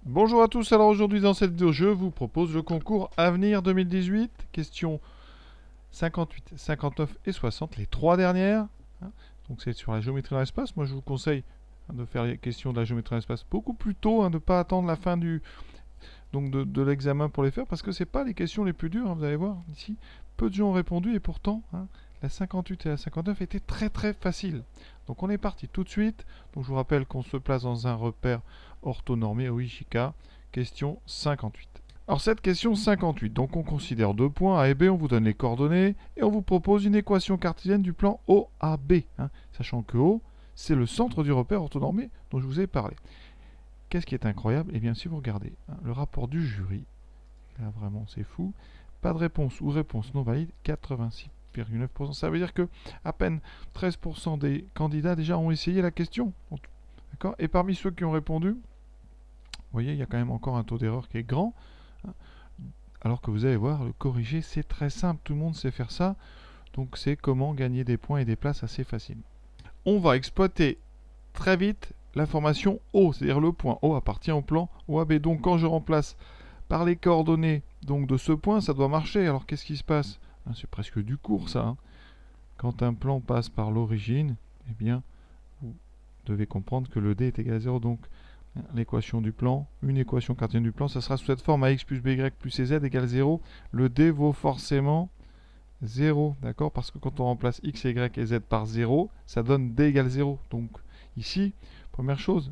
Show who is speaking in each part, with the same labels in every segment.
Speaker 1: Bonjour à tous, alors aujourd'hui dans cette vidéo, je vous propose le concours Avenir 2018, questions 58, 59 et 60, les trois dernières. Donc c'est sur la géométrie dans l'espace. Moi je vous conseille de faire les questions de la géométrie dans l'espace beaucoup plus tôt, de ne pas attendre la fin de l'examen pour les faire, parce que ce n'est pas les questions les plus dures, vous allez voir ici. Peu de gens ont répondu et pourtant, la 58 et la 59 étaient très très faciles. Donc on est parti tout de suite. Donc je vous rappelle qu'on se place dans un repère orthonormé au Ishika. Question 58. Alors cette question 58, donc on considère deux points A et B, on vous donne les coordonnées et on vous propose une équation cartésienne du plan OAB, sachant que O, c'est le centre du repère orthonormé dont je vous ai parlé. Qu'est-ce qui est incroyable? Eh bien si vous regardez le rapport du jury, là vraiment c'est fou, pas de réponse ou réponse non valide, 86,9%. Ça veut dire que à peine 13% des candidats déjà ont essayé la question. D'accord. Et parmi ceux qui ont répondu, vous voyez, il y a quand même encore un taux d'erreur qui est grand. Alors que vous allez voir, le corriger, c'est très simple. Tout le monde sait faire ça. Donc c'est comment gagner des points et des places assez facilement. On va exploiter très vite l'information O, c'est-à-dire le point O appartient au plan OAB. Donc quand je remplace par les coordonnées donc de ce point, ça doit marcher. Alors qu'est-ce qui se passe? C'est presque du cours ça. Quand un plan passe par l'origine, eh bien, vous devez comprendre que le D est égal à 0. Donc l'équation du plan, une équation cartésienne du plan, ça sera sous cette forme ax plus by plus cz égale 0. Le D vaut forcément 0, d'accord? Parce que quand on remplace x, y et z par 0, ça donne d égale 0. Donc ici, première chose,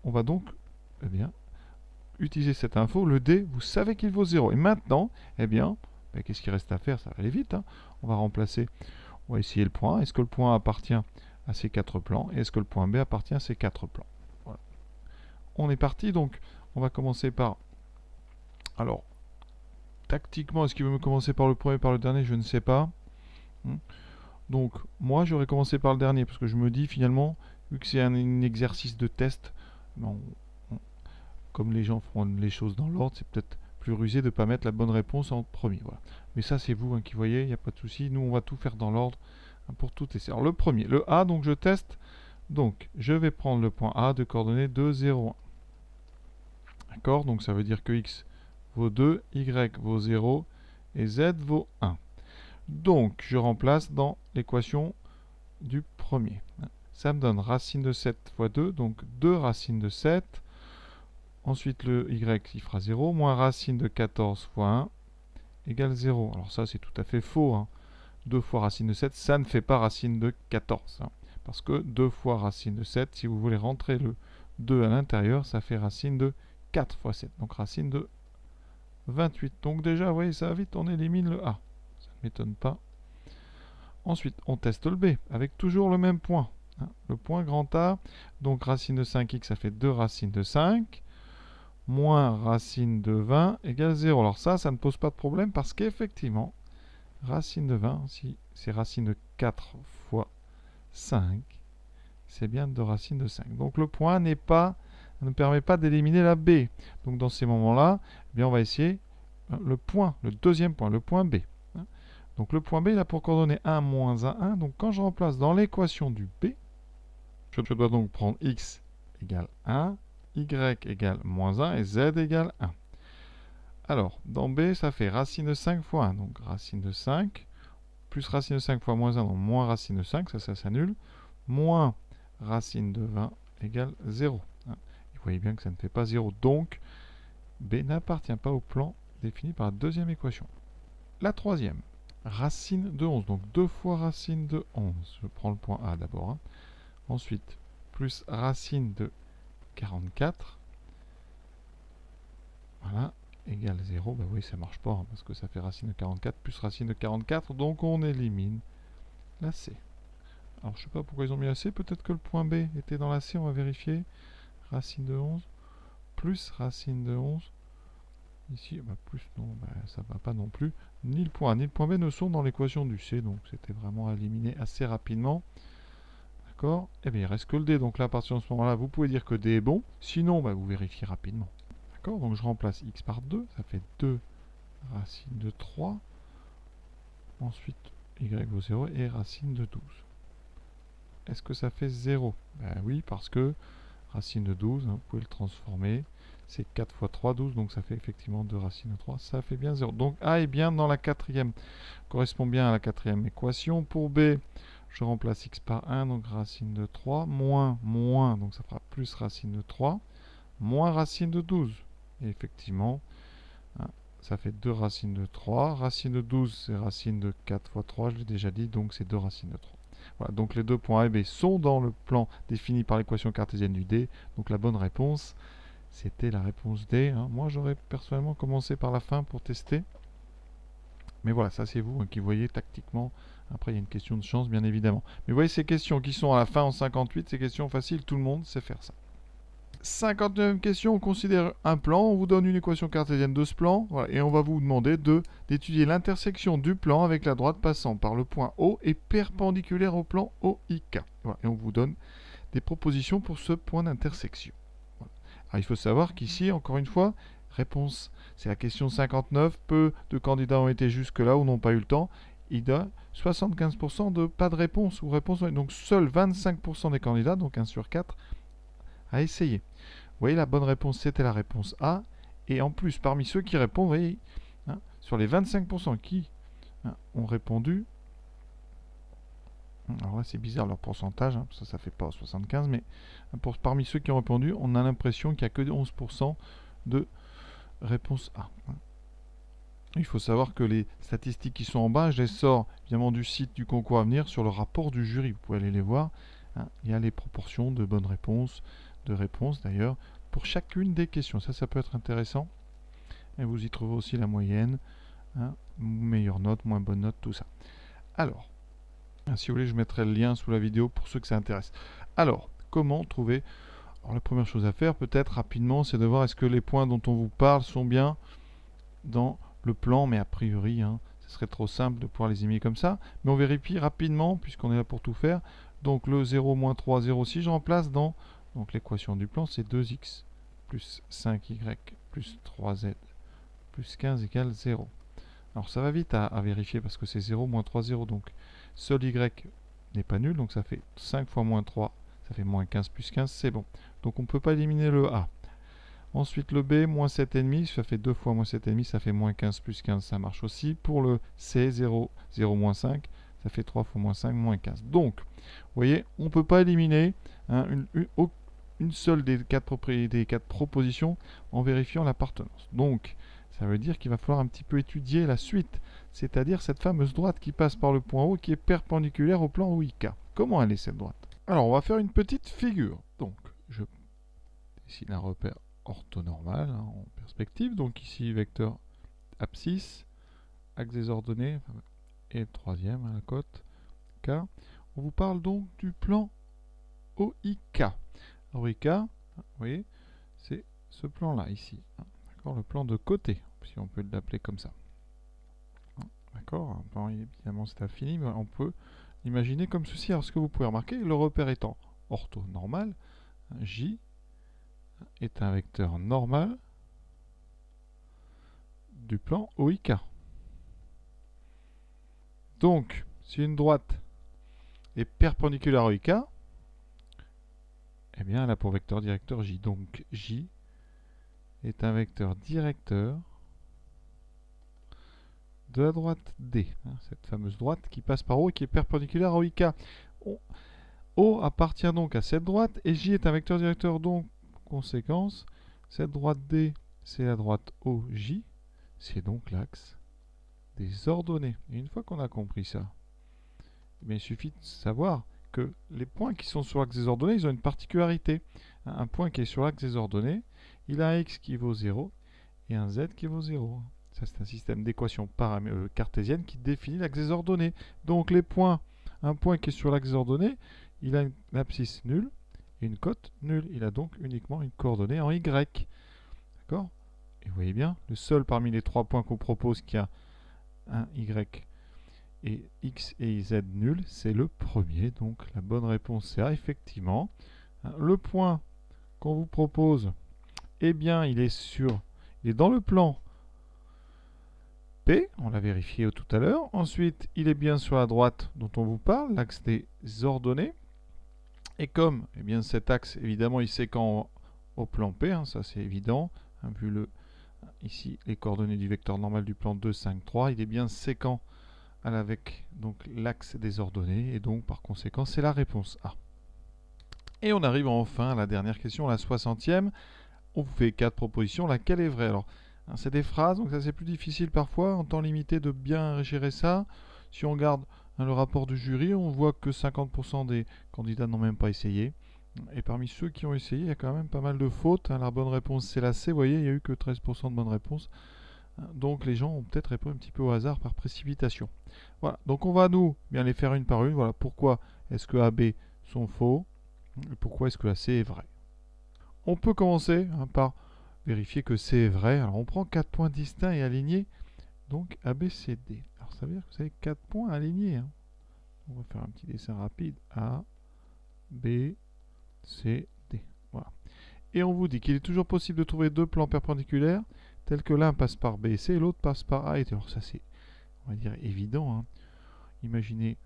Speaker 1: on va donc eh bien, utiliser cette info. Le d, vous savez qu'il vaut 0. Et maintenant, eh bien, qu'est-ce qu'il reste à faire? Ça va aller vite. On va remplacer, on va essayer le point A. Est-ce que le point A appartient à ces quatre plans? Et est-ce que le point B appartient à ces quatre plans? Voilà. On est parti, donc on va commencer par... Alors, tactiquement, est-ce qu'il veut me commencer par le premier, par le dernier? Je ne sais pas. Donc, moi, j'aurais commencé par le dernier, parce que je me dis, finalement, vu que c'est un exercice de test, comme les gens font les choses dans l'ordre, c'est peut-être plus rusé de ne pas mettre la bonne réponse en premier. Voilà. Mais ça, c'est vous qui voyez, il n'y a pas de souci. Nous, on va tout faire dans l'ordre pour tout tester. Alors, le premier, le A, donc je teste. Donc, je vais prendre le point A de coordonnées 2, 0, 1. D'accord? Donc, ça veut dire que x vaut 2, y vaut 0 et z vaut 1. Donc, je remplace dans l'équation du premier. Ça me donne racine de 7 fois 2, donc 2 racines de 7. Ensuite, le y, il fera 0, moins racine de 14 fois 1 égale 0. Alors ça, c'est tout à fait faux. 2 fois racine de 7, ça ne fait pas racine de 14. Parce que 2 fois racine de 7, si vous voulez rentrer le 2 à l'intérieur, ça fait racine de 4 fois 7. Donc racine de 28. Donc déjà, vous voyez, ça va vite, on élimine le A. Ça ne m'étonne pas. Ensuite, on teste le B, avec toujours le même point. Le point grand A, donc racine de 5x, ça fait 2 racines de 5. Moins racine de 20 égale 0. Alors ça ne pose pas de problème parce qu'effectivement, racine de 20, si c'est racine de 4 fois 5, c'est bien 2 racines de 5. Donc le point ne permet pas d'éliminer la B. Donc dans ces moments-là, eh bien on va essayer le point, le deuxième point, le point B. Donc le point B, il a pour coordonnées 1, moins 1, 1. Donc quand je remplace dans l'équation du B, je dois donc prendre x égale 1, y égale moins 1 et z égale 1. Alors, dans B, ça fait racine de 5 fois 1, donc racine de 5, plus racine de 5 fois moins 1, donc moins racine de 5, ça s'annule, moins racine de 20 égale 0. Vous voyez bien que ça ne fait pas 0, donc B n'appartient pas au plan défini par la deuxième équation. La troisième, racine de 11, donc 2 fois racine de 11. Je prends le point A d'abord. Ensuite, plus racine de 44. Voilà, égale 0. Ben oui, ça marche pas, parce que ça fait racine de 44 plus racine de 44. Donc on élimine la C. Alors je sais pas pourquoi ils ont mis la C. Peut-être que le point B était dans la C. On va vérifier. Racine de 11 plus racine de 11. Ici, plus non, ça va pas non plus. Ni le point A ni le point B ne sont dans l'équation du C. Donc c'était vraiment à éliminer assez rapidement. D'accord? Eh bien, il reste que le D. Donc là, à partir de ce moment-là, vous pouvez dire que D est bon. Sinon, vous vérifiez rapidement. D'accord? Donc je remplace x par 2. Ça fait 2 racine de 3. Ensuite, y vaut 0 et racine de 12. Est-ce que ça fait 0? Ben oui, parce que racine de 12, vous pouvez le transformer. c'est 4 fois 3, 12, donc ça fait effectivement 2 racines de 3, ça fait bien 0. Donc A est bien dans la quatrième, correspond bien à la quatrième équation. Pour B, je remplace x par 1, donc racine de 3, moins, donc ça fera plus racine de 3, moins racine de 12. Et effectivement, hein, ça fait 2 racines de 3. Racine de 12, c'est racine de 4 fois 3, je l'ai déjà dit, donc c'est 2 racines de 3. Voilà, donc les deux points A et B sont dans le plan défini par l'équation cartésienne du D. Donc la bonne réponse, c'était la réponse D. Hein. Moi, j'aurais personnellement commencé par la fin pour tester. Mais voilà, ça c'est vous qui voyez tactiquement. Après, il y a une question de chance, bien évidemment. Mais vous voyez, ces questions qui sont à la fin en 58, ces questions faciles, tout le monde sait faire ça. 59e question, on considère un plan, on vous donne une équation cartésienne de ce plan, voilà, et on va vous demander d'étudier l'intersection du plan avec la droite passant par le point O et perpendiculaire au plan OIK. Voilà, et on vous donne des propositions pour ce point d'intersection. Voilà. Alors il faut savoir qu'ici, encore une fois, réponse, c'est la question 59, peu de candidats ont été jusque-là ou n'ont pas eu le temps. Il y a 75% de pas de réponse ou réponse, donc seuls 25% des candidats, donc 1 sur 4, a essayé. Vous voyez, la bonne réponse, c'était la réponse A. Et en plus, parmi ceux qui répondent, vous voyez, hein, sur les 25% qui ont répondu, alors là, c'est bizarre leur pourcentage, hein, ça ne fait pas 75, mais parmi ceux qui ont répondu, on a l'impression qu'il n'y a que 11% de réponse A. Il faut savoir que les statistiques qui sont en bas, je les sors évidemment du site du concours à venir sur le rapport du jury. Vous pouvez aller les voir. Hein, il y a les proportions de bonnes réponses, de réponses d'ailleurs, pour chacune des questions. Ça peut être intéressant. Et vous y trouvez aussi la moyenne, hein, meilleure note, moins bonne note, tout ça. Alors, si vous voulez, je mettrai le lien sous la vidéo pour ceux que ça intéresse. Alors, comment trouver... Alors, la première chose à faire, peut-être rapidement, c'est de voir est-ce que les points dont on vous parle sont bien dans le plan, mais a priori, hein, ce serait trop simple de pouvoir les éliminer comme ça. Mais on vérifie rapidement, puisqu'on est là pour tout faire. Donc, le 0, moins 3, 0, si je remplace dans... Donc l'équation du plan, c'est 2x plus 5y plus 3z plus 15 égale 0. Alors ça va vite à vérifier parce que c'est 0 moins 3, 0. Donc seul y n'est pas nul. Donc ça fait 5 fois moins 3, ça fait moins 15 plus 15, c'est bon. Donc on ne peut pas éliminer le A. Ensuite le B, moins 7,5, ça fait 2 fois moins 7,5, ça fait moins 15 plus 15, ça marche aussi. Pour le C, 0, 0 moins 5, ça fait 3 fois moins 5, moins 15. Donc, vous voyez, on ne peut pas éliminer hein, une seule des quatre propositions en vérifiant l'appartenance. Donc, ça veut dire qu'il va falloir un petit peu étudier la suite, c'est-à-dire cette fameuse droite qui passe par le point O qui est perpendiculaire au plan OIK. Comment elle est cette droite? Alors, on va faire une petite figure. Donc, je dessine un repère orthonormal hein, en perspective. Donc ici, vecteur abscisse, axe des ordonnées, et le troisième à la cote, K. On vous parle donc du plan OIK. OIK, vous voyez, c'est ce plan-là, ici. D'accord, le plan de côté, si on peut l'appeler comme ça. D'accord, évidemment c'est infini, mais on peut l'imaginer comme ceci. Alors ce que vous pouvez remarquer, le repère étant orthonormal, J est un vecteur normal du plan OIK. Donc, si une droite est perpendiculaire à OIK, eh bien elle a pour vecteur directeur J. Donc J est un vecteur directeur de la droite D, hein, cette fameuse droite qui passe par O et qui est perpendiculaire à OIK. O appartient donc à cette droite et J est un vecteur directeur, donc conséquence, cette droite D, c'est la droite OJ, c'est donc l'axe des ordonnées. Et une fois qu'on a compris ça, il suffit de savoir que les points qui sont sur l'axe des ordonnées, ils ont une particularité. Un point qui est sur l'axe des ordonnées, il a un x qui vaut 0 et un z qui vaut 0. Ça, c'est un système d'équations cartésiennes qui définit l'axe des ordonnées. Donc les points, un point qui est sur l'axe des ordonnées, il a une abscisse nulle et une cote nulle. Il a donc uniquement une coordonnée en y. D'accord? Et vous voyez bien, le seul parmi les trois points qu'on propose qui a un y et x et z nul, c'est le premier. Donc la bonne réponse c'est A, effectivement. Le point qu'on vous propose, eh bien il est dans le plan P, on l'a vérifié tout à l'heure. Ensuite, il est bien sur la droite dont on vous parle, l'axe des ordonnées. Et comme eh bien, cet axe, évidemment, il s'étend au plan P, hein, ça c'est évident, hein, vu ici les coordonnées du vecteur normal du plan 2, 5, 3, il est bien séquent avec donc l'axe des ordonnées, et donc par conséquent c'est la réponse A. Et on arrive enfin à la dernière question, la 60e. On vous fait 4 propositions, laquelle est vraie? Alors, hein, c'est des phrases, donc ça c'est plus difficile parfois, en temps limité, de bien gérer ça. Si on regarde le rapport du jury, on voit que 50% des candidats n'ont même pas essayé. Et parmi ceux qui ont essayé, il y a quand même pas mal de fautes. La bonne réponse, c'est la C. Vous voyez, il n'y a eu que 13% de bonnes réponses. Donc les gens ont peut-être répondu un petit peu au hasard par précipitation. Voilà, donc on va nous bien les faire une par une. Voilà, pourquoi est-ce que A, B sont faux et pourquoi est-ce que la C est vraie. On peut commencer par vérifier que C est vrai. Alors on prend 4 points distincts et alignés. Donc A, B, C, D. Alors ça veut dire que vous avez 4 points alignés. On va faire un petit dessin rapide. A, B, C, D. Voilà. Et on vous dit qu'il est toujours possible de trouver deux plans perpendiculaires, tels que l'un passe par B et C et l'autre passe par A et T. Alors ça c'est, on va dire, évident. Hein. Imaginez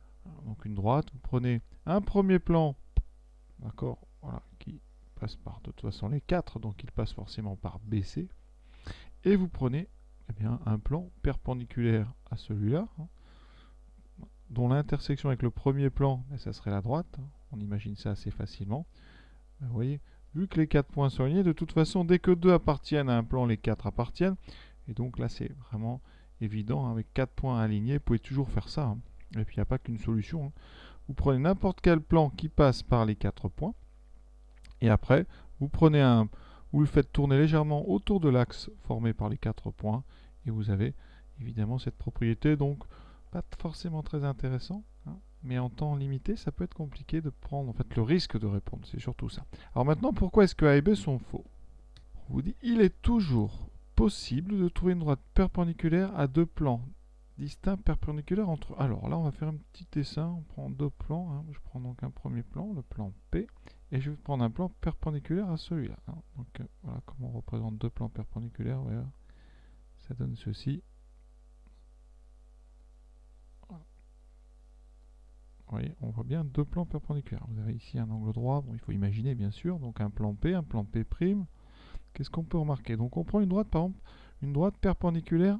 Speaker 1: donc une droite, vous prenez un premier plan, d'accord, voilà, qui passe par de toute façon les 4, donc il passe forcément par BC, et vous prenez eh bien, un plan perpendiculaire à celui-là, hein, dont l'intersection avec le premier plan, ça serait la droite. Hein. On imagine ça assez facilement. Vous voyez, vu que les 4 points sont alignés, de toute façon, dès que 2 appartiennent à un plan, les 4 appartiennent. Et donc là, c'est vraiment évident. Hein, avec 4 points alignés, vous pouvez toujours faire ça. Hein. Et puis, il n'y a pas qu'une solution. Hein. Vous prenez n'importe quel plan qui passe par les 4 points. Et après, vous prenez vous le faites tourner légèrement autour de l'axe formé par les 4 points. Et vous avez évidemment cette propriété. Donc, pas forcément très intéressant. Hein. Mais en temps limité, ça peut être compliqué de prendre en fait le risque de répondre. C'est surtout ça. Alors maintenant, pourquoi est-ce que A et B sont faux? On vous dit, il est toujours possible de trouver une droite perpendiculaire à deux plans distincts perpendiculaires entre eux. Alors là, on va faire un petit dessin. On prend deux plans. Hein. Je prends donc un premier plan, le plan P, et je vais prendre un plan perpendiculaire à celui-là. Hein. Donc voilà comment on représente deux plans perpendiculaires. Voilà. Ça donne ceci. Vous voyez, on voit bien deux plans perpendiculaires. Vous avez ici un angle droit, bon, il faut imaginer bien sûr,', un plan P'. Qu'est-ce qu'on peut remarquer? Donc on prend une droite, par exemple, une droite perpendiculaire,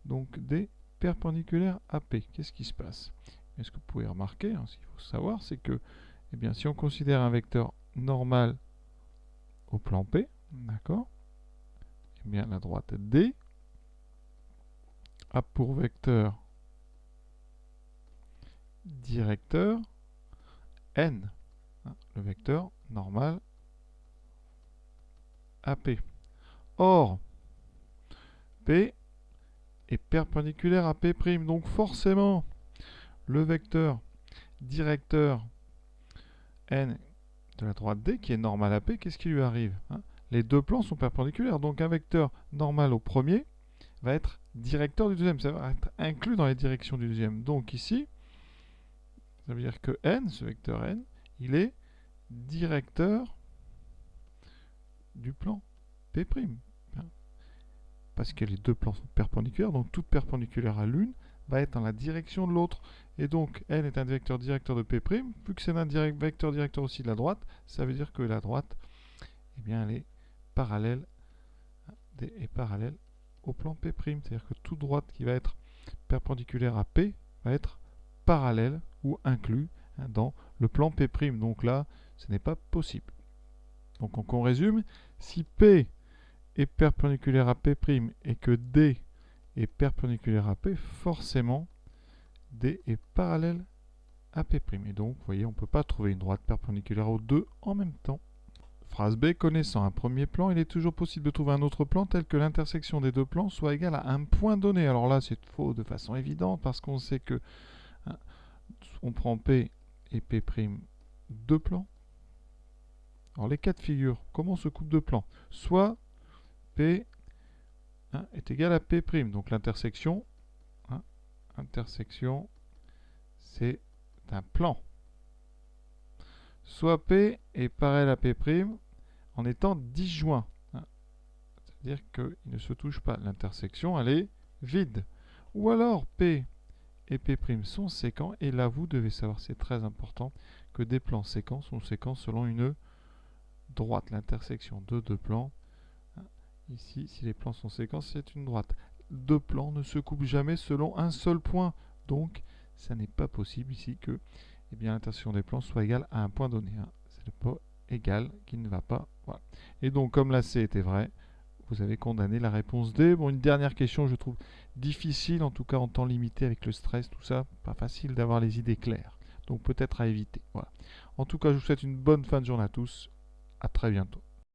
Speaker 1: donc D perpendiculaire à P. Qu'est-ce qui se passe? Et ce que vous pouvez remarquer, hein, ce qu'il faut savoir, c'est que eh bien, si on considère un vecteur normal au plan P, d'accord, eh bien la droite D a pour vecteur directeur n, hein, le vecteur normal AP. Or, P est perpendiculaire à P', donc forcément, le vecteur directeur n de la droite D, qui est normal à P, qu'est-ce qui lui arrive? Hein? Les deux plans sont perpendiculaires, donc un vecteur normal au premier va être directeur du deuxième, ça va être inclus dans les directions du deuxième. Donc ici, ça veut dire que n, ce vecteur n, il est directeur du plan P'. Parce que les deux plans sont perpendiculaires, donc toute perpendiculaire à l'une va être dans la direction de l'autre. Et donc n est un vecteur directeur de P', vu que c'est un vecteur directeur aussi de la droite, ça veut dire que la droite, eh bien, elle est parallèle, au plan P'. C'est-à-dire que toute droite qui va être perpendiculaire à P va être parallèle ou inclus dans le plan P'. Donc là, ce n'est pas possible. Donc on résume, si P est perpendiculaire à P' et que D est perpendiculaire à P, forcément D est parallèle à P'. Et donc, vous voyez, on ne peut pas trouver une droite perpendiculaire aux deux en même temps. Phrase B, connaissant un premier plan, il est toujours possible de trouver un autre plan tel que l'intersection des deux plans soit égale à un point donné. Alors là, c'est faux de façon évidente parce qu'on sait que hein, on prend P et P', deux plans. Alors les cas de figure, comment on se coupe deux plans? Soit P hein, est égal à P', donc l'intersection, hein, c'est un plan. Soit P est parallèle à P' en étant disjoint. Hein. C'est-à-dire qu'il ne se touche pas. L'intersection, elle est vide. Ou alors P et P' sont séquents. Et là, vous devez savoir, c'est très important, que des plans séquents sont séquents selon une droite, l'intersection de deux plans. Ici, si les plans sont séquences, c'est une droite. Deux plans ne se coupent jamais selon un seul point. Donc, ça n'est pas possible ici que l'intersection des plans soit égale à un point donné. C'est le pas égal qui ne va pas. Voilà. Et donc, comme la C était vraie, vous avez condamné la réponse D. Bon, une dernière question, je trouve difficile, en tout cas en temps limité avec le stress, tout ça. Pas facile d'avoir les idées claires. Donc, peut-être à éviter. Voilà. En tout cas, je vous souhaite une bonne fin de journée à tous. À très bientôt.